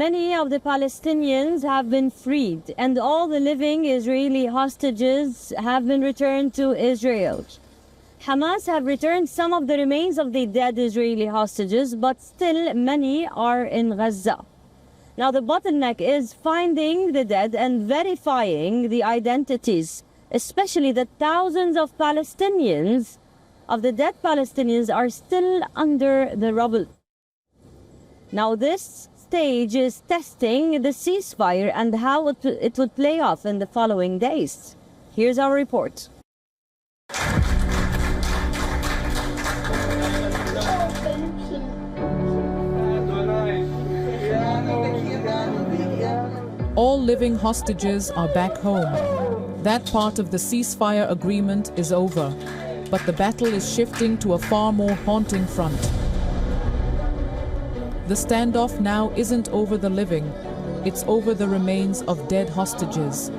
Many of the Palestinians have been freed, and all the living Israeli hostages have been returned to Israel. Hamas have returned some of the remains of the dead Israeli hostages, but still many are in Gaza. Now the bottleneck is finding the dead and verifying the identities, especially that thousands of Palestinians, of the dead Palestinians, are still under the rubble. Now this stage is testing the ceasefire and how it would play off in the following days. Here's our report. All living hostages are back home. That part of the ceasefire agreement is over, but the battle is shifting to a far more haunting front. The standoff now isn't over the living, it's over the remains of dead hostages.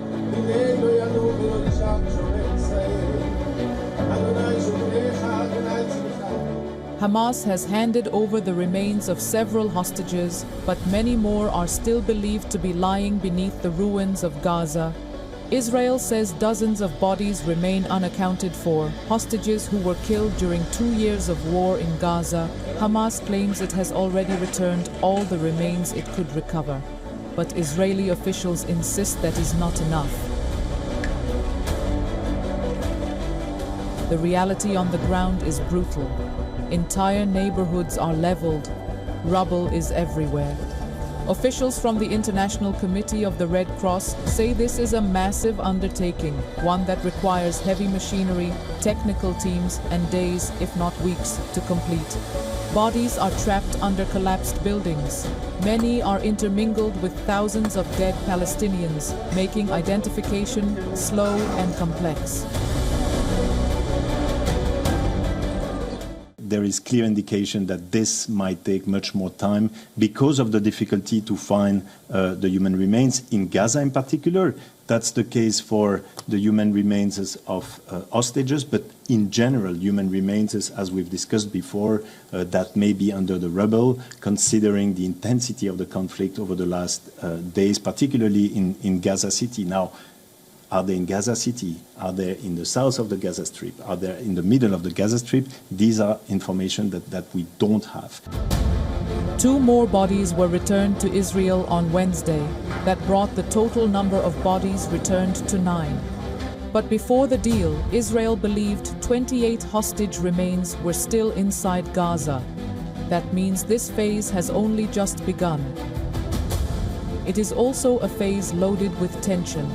Hamas has handed over the remains of several hostages, but many more are still believed to be lying beneath the ruins of Gaza. Israel says dozens of bodies remain unaccounted for, hostages who were killed during 2 years of war in Gaza. Hamas claims it has already returned all the remains it could recover, but Israeli officials insist that is not enough. The reality on the ground is brutal. Entire neighborhoods are leveled. Rubble is everywhere. Officials from the International Committee of the Red Cross say this is a massive undertaking, one that requires heavy machinery, technical teams, and days, if not weeks, to complete. Bodies are trapped under collapsed buildings. Many are intermingled with thousands of dead Palestinians, making identification slow and complex. There is clear indication that this might take much more time because of the difficulty to find the human remains in Gaza in particular. That's the case for the human remains of hostages, but in general, human remains, as we've discussed before, that may be under the rubble, considering the intensity of the conflict over the last days, particularly in Gaza City. Now, are they in Gaza City? Are they in the south of the Gaza Strip? Are they in the middle of the Gaza Strip? These are information that we don't have. 2 more bodies were returned to Israel on Wednesday. That brought the total number of bodies returned to 9. But before the deal, Israel believed 28 hostage remains were still inside Gaza. That means this phase has only just begun. It is also a phase loaded with tension.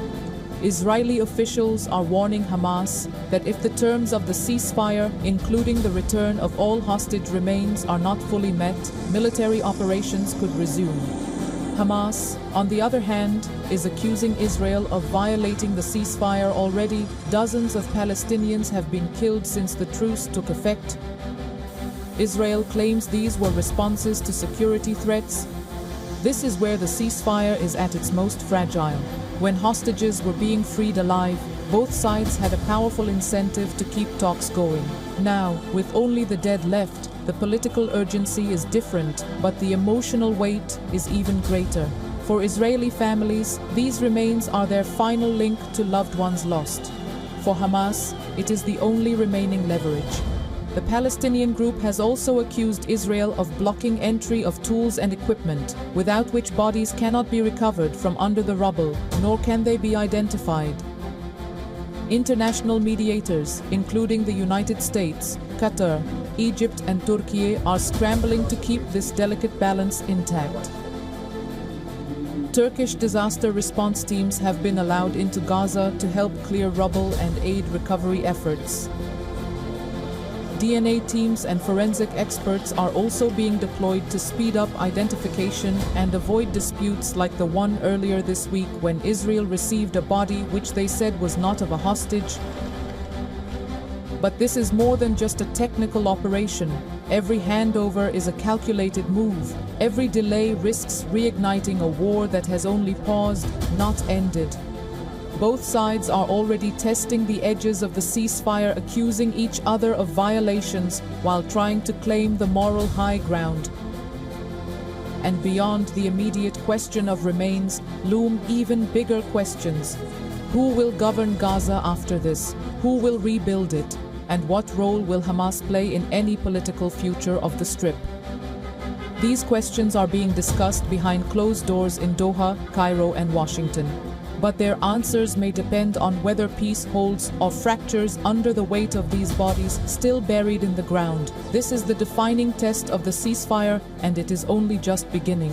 Israeli officials are warning Hamas that if the terms of the ceasefire, including the return of all hostage remains, are not fully met, military operations could resume. Hamas, on the other hand, is accusing Israel of violating the ceasefire already. Dozens of Palestinians have been killed since the truce took effect. Israel claims these were responses to security threats. This is where the ceasefire is at its most fragile. When hostages were being freed alive, both sides had a powerful incentive to keep talks going. Now, with only the dead left, the political urgency is different, but the emotional weight is even greater. For Israeli families, these remains are their final link to loved ones lost. For Hamas, it is the only remaining leverage. The Palestinian group has also accused Israel of blocking entry of tools and equipment, without which bodies cannot be recovered from under the rubble, nor can they be identified. International mediators, including the United States, Qatar, Egypt and Turkey, are scrambling to keep this delicate balance intact. Turkish disaster response teams have been allowed into Gaza to help clear rubble and aid recovery efforts. DNA teams and forensic experts are also being deployed to speed up identification and avoid disputes like the one earlier this week when Israel received a body which they said was not of a hostage. But this is more than just a technical operation. Every handover is a calculated move. Every delay risks reigniting a war that has only paused, not ended. Both sides are already testing the edges of the ceasefire, accusing each other of violations while trying to claim the moral high ground. and beyond the immediate question of remains loom even bigger questions. Who will govern Gaza after this? Who will rebuild it? And what role will Hamas play in any political future of the Strip? These questions are being discussed behind closed doors in Doha, Cairo, and Washington. But their answers may depend on whether peace holds or fractures under the weight of these bodies still buried in the ground. This is the defining test of the ceasefire, and it is only just beginning.